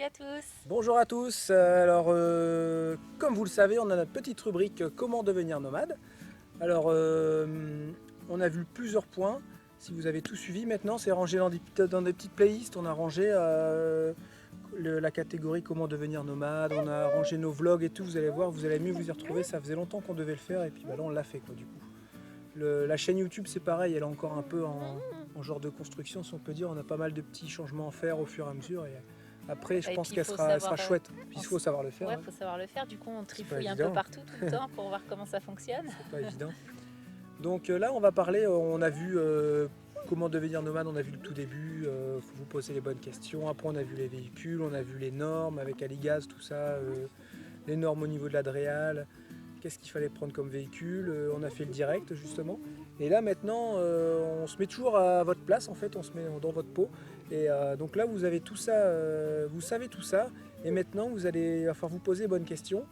à tous. Bonjour à tous. Comme vous le savez, on a notre petite rubrique Comment devenir nomade. Alors, on a vu plusieurs points. Si vous avez tout suivi, maintenant, c'est rangé dans des petites playlists. On a rangé la catégorie Comment devenir nomade. On a rangé nos vlogs et tout. Vous allez voir, vous allez mieux vous y retrouver. Ça faisait longtemps qu'on devait le faire et puis bah, là, on l'a fait quoi, du coup. La chaîne YouTube, c'est pareil. Elle est encore un peu en genre de construction, si on peut dire. On a pas mal de petits changements à faire au fur et à mesure. Et après, je Et pense puis, qu'elle sera chouette. Puis il faut savoir le faire. Ouais, Hein. faut savoir le faire. Du coup, on trifouille un évident. peu partout tout le temps pour voir comment ça fonctionne. C'est pas évident. Donc là, on va parler. On a vu comment devenir nomade. On a vu le tout début. Faut vous poser les bonnes questions. Après, on a vu les véhicules. On a vu les normes avec Aligaz, tout ça. Les normes au niveau de l'Adréal. Qu'est-ce qu'il fallait prendre comme véhicule. On a fait le direct justement. Et là maintenant, on se met toujours à votre place en fait. On se met dans votre peau. Et donc là, vous avez tout ça. Vous savez tout ça. Et maintenant, il va falloir vous poser les bonnes questions.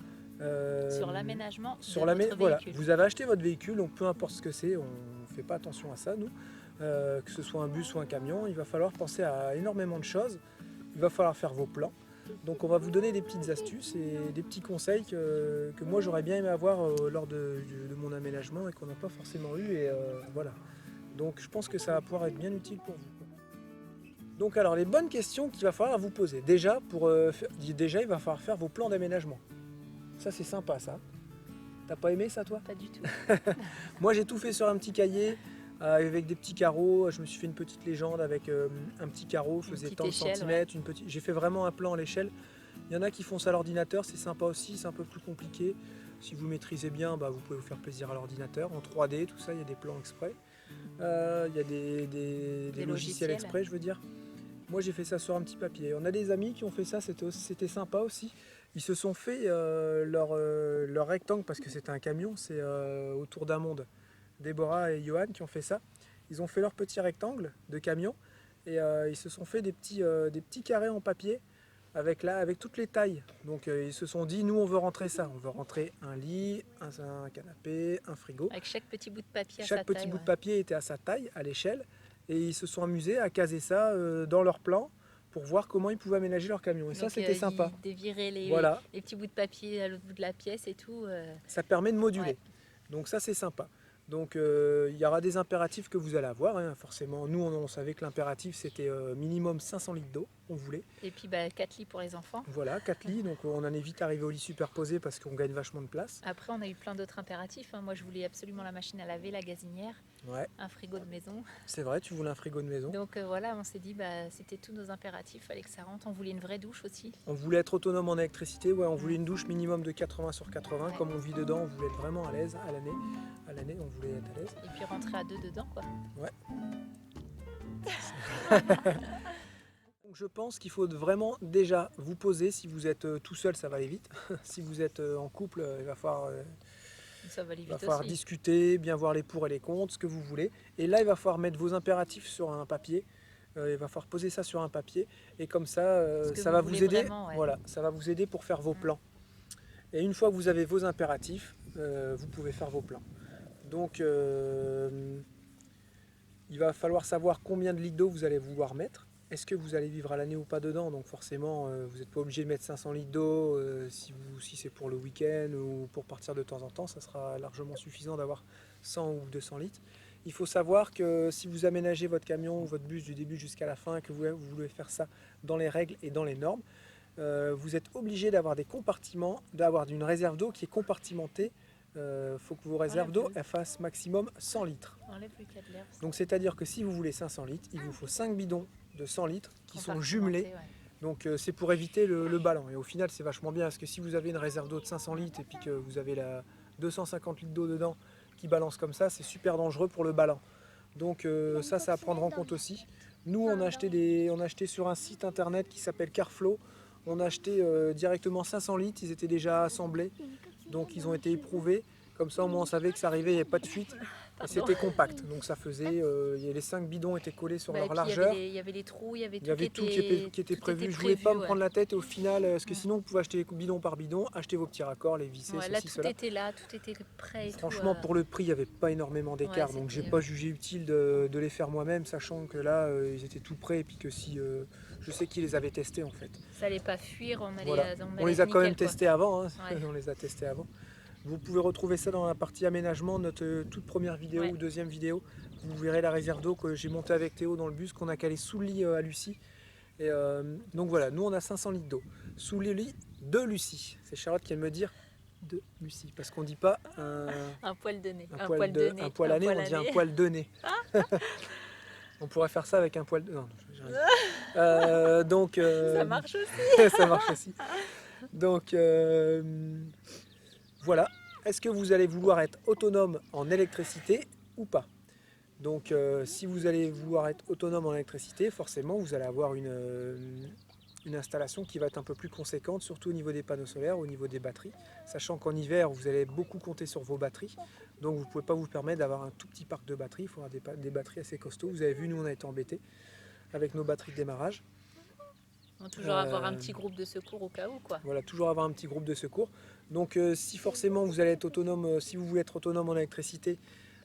Sur l'aménagement de Sur votre voilà, véhicule. vous avez acheté votre véhicule, donc peu importe ce que c'est, on ne fait pas attention à ça, nous. Que ce soit un bus ou un camion, il va falloir penser à énormément de choses. Il va falloir faire vos plans. Donc on va vous donner des petites astuces et des petits conseils que moi j'aurais bien aimé avoir lors de mon aménagement et qu'on n'a pas forcément eu. Et voilà. Donc je pense que ça va pouvoir être bien utile pour vous. Donc alors les bonnes questions qu'il va falloir vous poser. Déjà, déjà il va falloir faire vos plans d'aménagement. Ça c'est sympa ça. T'as pas aimé ça toi? Pas du tout. Moi j'ai tout fait sur un petit cahier avec des petits carreaux. Je me suis fait une petite légende avec un petit carreau, faisait tant de centimètres. Ouais. J'ai fait vraiment un plan à l'échelle. Il y en a qui font ça à l'ordinateur, c'est sympa aussi, c'est un peu plus compliqué. Si vous maîtrisez bien, bah, vous pouvez vous faire plaisir à l'ordinateur. En 3D, tout ça, il y a des plans exprès. Il y a des logiciels exprès, je veux dire. Moi j'ai fait ça sur un petit papier. On a des amis qui ont fait ça, c'était sympa aussi. Ils se sont fait leur rectangle parce que c'était un camion, c'est autour d'un monde. Déborah et Johan qui ont fait ça. Ils ont fait leur petit rectangle de camion et ils se sont fait des petits carrés en papier avec toutes les tailles. Donc ils se sont dit, nous on veut rentrer ça. On veut rentrer un lit, un canapé, un frigo. Avec chaque petit bout de papier à Chaque sa petit taille. bout de papier était à sa taille, à l'échelle. Et ils se sont amusés à caser ça dans leur plan pour voir comment ils pouvaient aménager leur camion. Et Donc, ça, c'était sympa. Ils déviraient Voilà. les petits bouts de papier à l'autre bout de la pièce et tout. Ça permet de moduler. Ouais. Donc ça, c'est sympa. Donc il y aura des impératifs que vous allez avoir. Hein. Forcément, nous, on savait que l'impératif, c'était minimum 500 litres d'eau. On voulait. Et puis 4 lits pour les enfants. Voilà, 4 lits. Donc on en est vite arrivé au lit superposé parce qu'on gagne vachement de place. Après, on a eu plein d'autres impératifs. Hein. Moi, je voulais absolument la machine à laver, la gazinière, Ouais. un frigo de maison. C'est vrai, tu voulais un frigo de maison. Donc voilà, on s'est dit, c'était tous nos impératifs, fallait que ça rentre. On voulait une vraie douche aussi. On voulait être autonome en électricité, ouais, on voulait une douche minimum de 80/80. Ouais. Comme on vit dedans, on voulait être vraiment à l'aise à l'année. À l'année, on voulait être à l'aise. Et puis rentrer à deux dedans, quoi. Ouais. Donc je pense qu'il faut vraiment déjà vous poser. Si vous êtes tout seul, ça va aller vite. Si vous êtes en couple, il va falloir... Ça va aller vite il va falloir aussi. Discuter, bien voir les pour et les contre, ce que vous voulez. Et là, il va falloir mettre vos impératifs sur un papier. Il va falloir poser ça sur un papier. Et comme ça, ça va vous aider. Vraiment, ouais. Voilà, ça va vous aider pour faire vos plans. Et une fois que vous avez vos impératifs, vous pouvez faire vos plans. Donc, il va falloir savoir combien de litres d'eau vous allez vouloir mettre. Est-ce que vous allez vivre à l'année ou pas dedans? Donc forcément, vous n'êtes pas obligé de mettre 500 litres d'eau si c'est pour le week-end ou pour partir de temps en temps. Ça sera largement suffisant d'avoir 100 ou 200 litres. Il faut savoir que si vous aménagez votre camion ou votre bus du début jusqu'à la fin et que vous voulez faire ça dans les règles et dans les normes, vous êtes obligé d'avoir des compartiments, d'avoir une réserve d'eau qui est compartimentée. Faut que vos réserves d'eau fassent maximum 100 litres. Donc c'est-à-dire que si vous voulez 500 litres, il vous faut 5 bidons de 100 litres qui sont jumelés. Ouais. Donc c'est pour éviter le ballon. Et au final c'est vachement bien parce que si vous avez une réserve d'eau de 500 litres et puis que vous avez 250 litres d'eau dedans qui balance comme ça, c'est super dangereux pour le ballon. Donc ça à prendre en compte aussi. Nous on a acheté sur un site internet qui s'appelle Carflow. On a acheté directement 500 litres, ils étaient déjà assemblés. Donc ils ont été éprouvés, comme ça au moins on savait que ça arrivait, il n'y avait pas de fuite. Et c'était compact, donc ça faisait, les 5 bidons étaient collés sur Bah, leur et puis largeur. il y avait les trous, il y avait Il y avait tout qui était tout prévu. était Je voulais pas me ouais. prendre la tête et au final, parce que Mm. sinon vous pouvez acheter bidon par bidon, acheter vos petits raccords, les visser, Ouais, là, ceci, tout cela. était là, tout était prêt et Franchement, tout. pour le prix, il n'y avait pas énormément d'écart, Ouais, donc j'ai c'était, pas jugé utile de les faire moi-même, sachant que là, ils étaient tout prêts et puis que si je sais qu'ils les avaient testés en fait. ça allait pas fuir, Voilà. on On allait les a être quand même nickel, quoi. testés avant, hein. Ouais. On les a testés avant. Vous pouvez retrouver ça dans la partie aménagement, notre toute première vidéo Ouais. ou deuxième vidéo. Vous verrez la réserve d'eau que j'ai montée avec Théo dans le bus, qu'on a calé sous le lit à Lucie. Et donc voilà, nous on a 500 litres d'eau sous le lit de Lucie. C'est Charlotte qui vient de me dire de Lucie, parce qu'on dit pas Un poil de nez. un poil à nez, on dit un poil de nez. On pourrait faire ça avec un poil de... Non, j'ai rien dit. Donc, Ça marche aussi. ça marche aussi. Donc voilà. Est-ce que vous allez vouloir être autonome en électricité ou pas? Donc si vous allez vouloir être autonome en électricité, forcément vous allez avoir une installation qui va être un peu plus conséquente, surtout au niveau des panneaux solaires, au niveau des batteries, sachant qu'en hiver vous allez beaucoup compter sur vos batteries, donc vous ne pouvez pas vous permettre d'avoir un tout petit parc de batteries, il faudra des batteries assez costauds. Vous avez vu, nous on a été embêtés avec nos batteries de démarrage. On va toujours avoir un petit groupe de secours au cas où, quoi. Voilà, toujours avoir un petit groupe de secours. Donc si forcément vous allez être autonome, si vous voulez être autonome en électricité,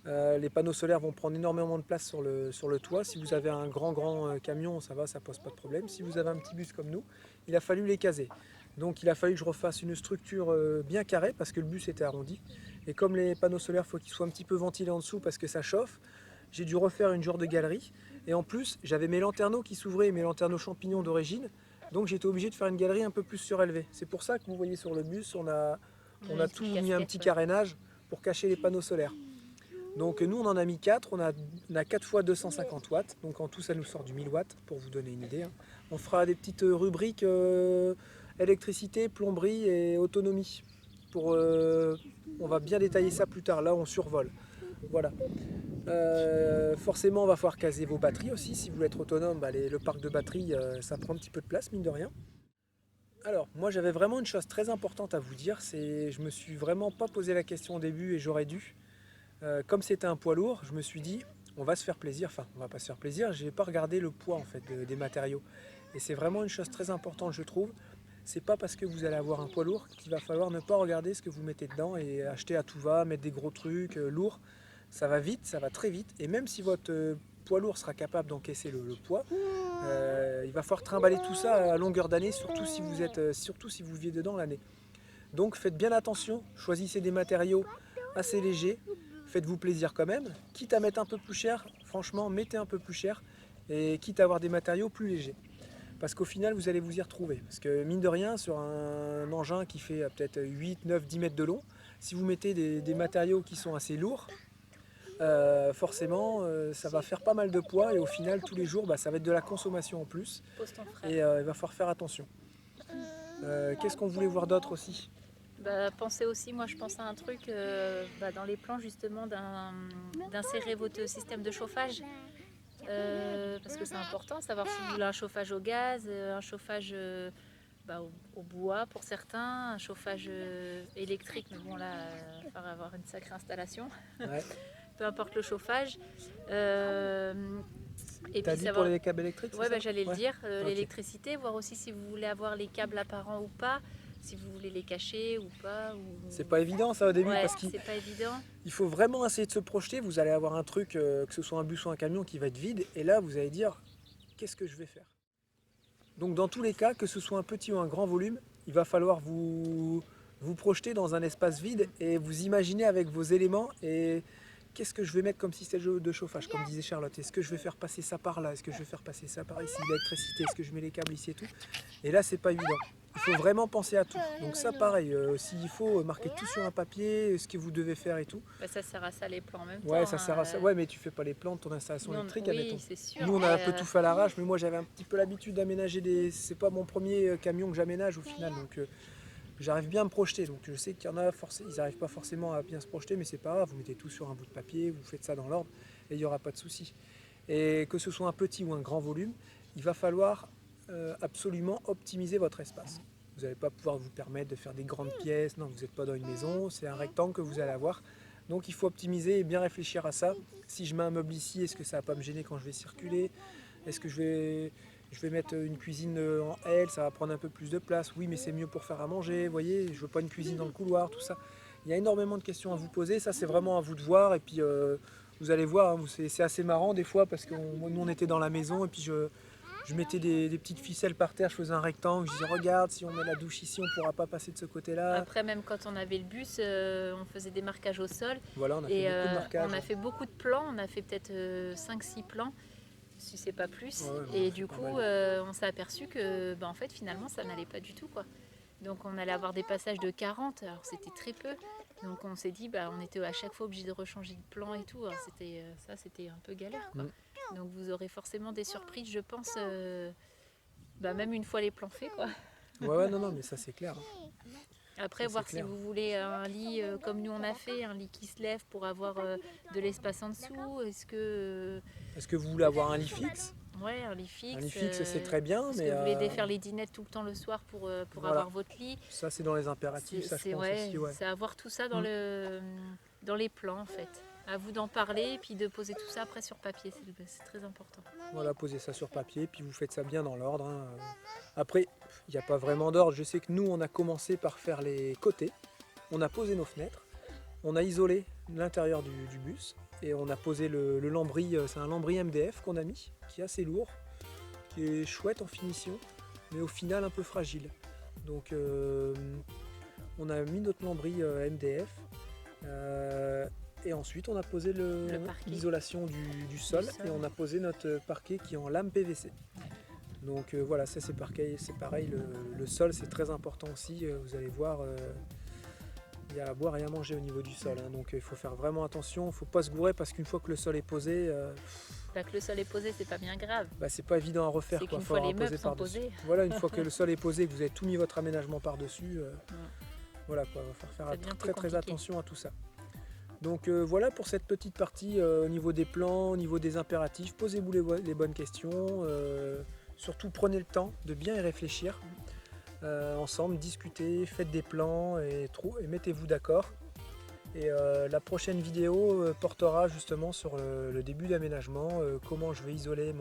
les panneaux solaires vont prendre énormément de place sur le toit. Si vous avez un grand camion, ça va, ça pose pas de problème. Si vous avez un petit bus comme nous, il a fallu les caser. Donc il a fallu que je refasse une structure bien carrée parce que le bus était arrondi. Et comme les panneaux solaires, il faut qu'ils soient un petit peu ventilés en dessous parce que ça chauffe, j'ai dû refaire une genre de galerie. Et en plus, j'avais mes lanterneaux qui s'ouvraient, mes lanterneaux champignons d'origine. Donc j'étais obligé de faire une galerie un peu plus surélevée. C'est pour ça que vous voyez sur le bus, on a tout mis un petit carénage pour cacher les panneaux solaires. Donc nous on en a mis 4, on a 4 fois 250 watts, donc en tout ça nous sort du 1000 watts pour vous donner une idée. On fera des petites rubriques électricité, plomberie et autonomie. On va bien détailler ça plus tard, là on survole. Voilà. Forcément on va falloir caser vos batteries aussi, si vous voulez être autonome, le parc de batteries ça prend un petit peu de place mine de rien. Alors moi j'avais vraiment une chose très importante à vous dire, c'est je me suis vraiment pas posé la question au début et j'aurais dû. Comme c'était un poids lourd, je me suis dit, on va se faire plaisir, enfin on va pas se faire plaisir, j'ai pas regardé le poids en fait des matériaux. Et c'est vraiment une chose très importante je trouve, c'est pas parce que vous allez avoir un poids lourd qu'il va falloir ne pas regarder ce que vous mettez dedans et acheter à tout va, mettre des gros trucs lourds. Ça va vite, ça va très vite, et même si votre poids lourd sera capable d'encaisser le poids, il va falloir trimballer tout ça à longueur d'année, surtout si vous vivez dedans l'année. Donc faites bien attention, choisissez des matériaux assez légers, faites-vous plaisir quand même, quitte à mettre un peu plus cher, franchement mettez un peu plus cher, et quitte à avoir des matériaux plus légers. Parce qu'au final vous allez vous y retrouver. Parce que mine de rien, sur un engin qui fait peut-être 8, 9, 10 mètres de long, si vous mettez des matériaux qui sont assez lourds, forcément ça va faire pas mal de poids et au final tous les jours ça va être de la consommation en plus. Pose ton frère. Et il va falloir faire attention. Qu'est-ce qu'on voulait voir d'autre aussi? Pensez aussi, moi je pense à un truc dans les plans justement d'insérer votre système de chauffage. Parce que c'est important, savoir si vous voulez un chauffage au gaz, un chauffage au bois pour certains, un chauffage électrique, mais bon là il va falloir avoir une sacrée installation. Ouais. Peu importe le chauffage. Et t'as dit savoir... pour les câbles électriques? Ouais, j'allais le dire, okay. L'électricité, voir aussi si vous voulez avoir les câbles apparents ou pas, si vous voulez les cacher ou pas. C'est pas évident ça au début, ouais, parce qu'il c'est pas évident. Il faut vraiment essayer de se projeter. Vous allez avoir un truc, que ce soit un bus ou un camion qui va être vide, et là vous allez dire qu'est-ce que je vais faire? Donc dans tous les cas, que ce soit un petit ou un grand volume, il va falloir vous projeter dans un espace vide et vous imaginer avec vos éléments et qu'est-ce que je vais mettre comme système de chauffage, comme disait Charlotte. Est-ce que je vais faire passer ça par là? Est-ce que je vais faire passer ça par ici? L'électricité, est-ce que je mets les câbles ici et tout? Et là, c'est pas évident. Il faut vraiment penser à tout. Donc ça, pareil, s'il faut marquer tout sur un papier, ce que vous devez faire et tout. Ça sert à ça les plans en même temps. Ouais, ça sert à ça. Ouais, mais tu fais pas les plans de ton installation électrique, admettons. Oui, c'est sûr. Nous, on a un peu tout fait à l'arrache, mais moi, j'avais un petit peu l'habitude d'aménager des... C'est pas mon premier camion que j'aménage au final, donc... J'arrive bien à me projeter, donc je sais qu'il y en a, ils n'arrivent pas forcément à bien se projeter, mais c'est pas grave, vous mettez tout sur un bout de papier, vous faites ça dans l'ordre, et il n'y aura pas de souci. Et que ce soit un petit ou un grand volume, il va falloir absolument optimiser votre espace. Vous n'allez pas pouvoir vous permettre de faire des grandes pièces, non, vous n'êtes pas dans une maison, c'est un rectangle que vous allez avoir. Donc il faut optimiser et bien réfléchir à ça. Si je mets un meuble ici, est-ce que ça va pas me gêner quand je vais circuler? Est-ce que je vais mettre une cuisine en L, ça va prendre un peu plus de place? Oui, mais c'est mieux pour faire à manger, vous voyez, je veux pas une cuisine dans le couloir, tout ça. Il y a énormément de questions à vous poser, ça c'est vraiment à vous de voir. Et puis vous allez voir, hein, c'est assez marrant des fois parce que nous on était dans la maison et puis je mettais des petites ficelles par terre, je faisais un rectangle, je disais regarde, si on met la douche ici, on ne pourra pas passer de ce côté-là. Après, même quand on avait le bus, on faisait des marquages au sol. Voilà, on a fait beaucoup de marquages. On a fait beaucoup de plans, on a fait peut-être 5-6 plans, si c'est pas plus. Ouais, et du coup, on s'est aperçu que en fait, finalement, ça n'allait pas du tout, quoi. Donc on allait avoir des passages de 40, alors c'était très peu. Donc on s'est dit, on était à chaque fois obligé de rechanger de plan et tout. Alors c'était un peu galère, quoi. Donc vous aurez forcément des surprises, je pense, même une fois les plans faits, quoi. Ouais, non, mais ça c'est clair. Après, ça, voir clair. si vous voulez un lit comme nous on a fait, un lit qui se lève pour avoir de l'espace en dessous. Est-ce que vous voulez avoir un lit fixe? Ouais, un lit fixe. Un lit fixe, c'est très bien. Est-ce que vous voulez défaire les dinettes tout le temps le soir pour voilà. avoir votre lit? Ça, c'est dans les impératifs, ça je pense aussi. Ouais. C'est avoir tout ça dans les plans, en fait. À vous d'en parler et puis de poser tout ça après sur papier, c'est très important. Voilà, posez ça sur papier, puis vous faites ça bien dans l'ordre. Hein. Après, il n'y a pas vraiment d'ordre. Je sais que nous, on a commencé par faire les côtés. On a posé nos fenêtres. On a isolé l'intérieur du bus. Et on a posé le lambris. C'est un lambris MDF qu'on a mis, qui est assez lourd, qui est chouette en finition, mais au final un peu fragile. Donc, on a mis notre lambris MDF. Et ensuite, on a posé l'isolation du sol et on a posé notre parquet qui est en lame PVC. Donc voilà, ça c'est pareil, le sol c'est très important aussi. Vous allez voir, il y a à boire et à manger au niveau du sol. Hein, donc il faut faire vraiment attention, il ne faut pas se gourer parce qu'une fois que le sol est posé... que le sol est posé, c'est pas bien grave. C'est pas évident à refaire. C'est qu'une fois les meubles sont posés. Voilà, une fois que le sol est posé, que vous avez tout mis votre aménagement par-dessus, voilà quoi, il va falloir faire très attention à tout ça. Donc voilà pour cette petite partie au niveau des plans, au niveau des impératifs. Posez-vous les bonnes questions. Surtout prenez le temps de bien y réfléchir. Ensemble, discutez, faites des plans et mettez-vous d'accord. Et la prochaine vidéo portera justement sur le début d'aménagement, comment je vais isoler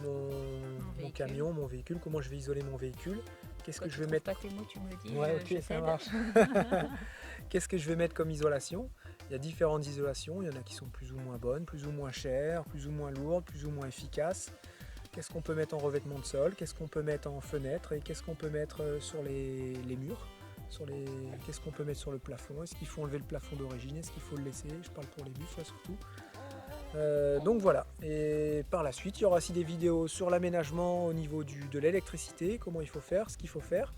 mon camion, mon véhicule, comment je vais isoler mon véhicule. Qu'est-ce que je vais mettre? Pas tes mots, tu me dis. Ouais, ok, ça marche. Qu'est-ce que je vais mettre comme isolation? Il y a différentes isolations, il y en a qui sont plus ou moins bonnes, plus ou moins chères, plus ou moins lourdes, plus ou moins efficaces. Qu'est-ce qu'on peut mettre en revêtement de sol? Qu'est-ce qu'on peut mettre en fenêtre? Et qu'est-ce qu'on peut mettre sur les murs? Qu'est-ce qu'on peut mettre sur le plafond? Est-ce qu'il faut enlever le plafond d'origine? Est-ce qu'il faut le laisser? Je parle pour les bus là surtout. Donc voilà, et par la suite il y aura aussi des vidéos sur l'aménagement au niveau de l'électricité, comment il faut faire, ce qu'il faut faire,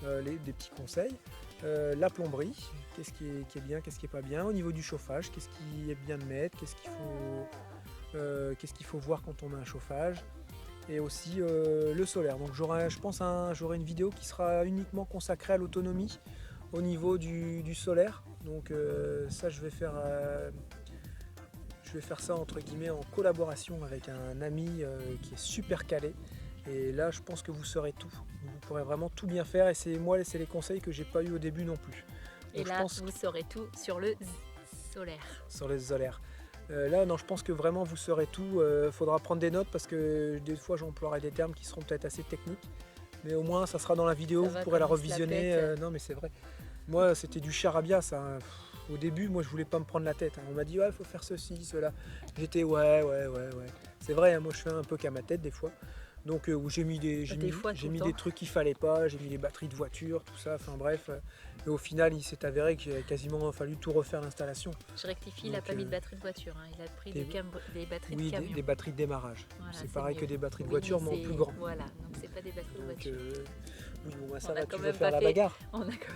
des petits conseils, la plomberie, qu'est-ce qui est bien, qu'est-ce qui est pas bien, au niveau du chauffage, qu'est-ce qui est bien de mettre, qu'est-ce qu'il faut voir quand on met un chauffage, et aussi le solaire. Donc j'aurai une vidéo qui sera uniquement consacrée à l'autonomie au niveau du solaire, donc ça je vais faire ça entre guillemets en collaboration avec un ami qui est super calé. Et là, je pense que vous saurez tout. Vous pourrez vraiment tout bien faire. Et c'est les conseils que j'ai pas eu au début non plus. Donc, et là, vous saurez tout sur le solaire. Sur le solaire. Là, non, je pense que vraiment vous saurez tout. Faudra prendre des notes parce que des fois, j'emploierai des termes qui seront peut-être assez techniques. Mais au moins, ça sera dans la vidéo. Vous pourrez la revisionner. Non, mais c'est vrai. Moi, c'était du charabia, ça. Hein. Au début, moi, je voulais pas me prendre la tête. Hein. On m'a dit, ouais, il faut faire ceci, cela. J'étais, ouais. C'est vrai, hein, moi, je fais un peu qu'à ma tête des fois. Donc, j'ai mis des trucs qu'il fallait pas. J'ai mis les batteries de voiture, tout ça. Enfin, bref. Et au final, il s'est avéré qu'il a quasiment fallu tout refaire l'installation. Je rectifie, il n'a pas mis de batterie de voiture. Hein. Il a pris des batteries de camion. Oui, des batteries de démarrage. Voilà, c'est pareil que des batteries de voiture, mais en plus grand. Voilà, donc c'est pas des batteries de voiture. Oui, bon, bah, ça va, tu veux faire la bagarre.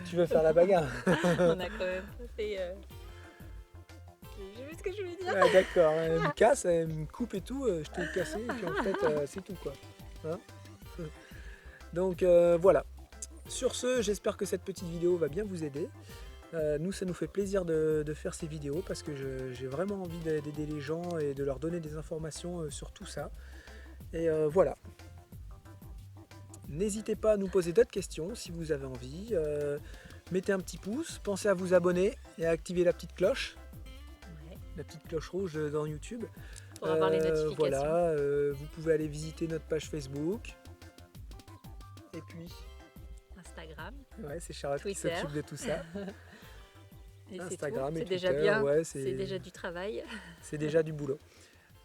Tu veux faire la bagarre. On a quand même pas fait... J'ai vu ce que je voulais dire. Ah, d'accord, elle me casse, elle me coupe et tout, je t'ai cassé, et puis en fait, c'est tout quoi. Hein, donc voilà. Sur ce, j'espère que cette petite vidéo va bien vous aider. Nous, ça nous fait plaisir de faire ces vidéos parce que j'ai vraiment envie d'aider les gens et de leur donner des informations sur tout ça. Et voilà. N'hésitez pas à nous poser d'autres questions si vous avez envie. Mettez un petit pouce, pensez à vous abonner et à activer la petite cloche, Ouais, la petite cloche rouge dans YouTube. pour avoir les notifications. Voilà, vous pouvez aller visiter notre page Facebook. Et puis, Instagram. ouais, c'est Charlotte qui Twitter. s'occupe de tout ça. Et Instagram et c'est déjà Twitter, bien. ouais, C'est déjà du travail. c'est déjà du boulot.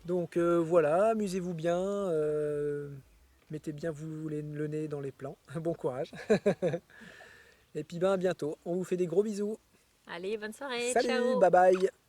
Donc voilà, amusez-vous bien, mettez bien le nez dans les plans. Bon courage. Et puis ben à bientôt. On vous fait des gros bisous. Allez, bonne soirée. Salut, Ciao. bye bye.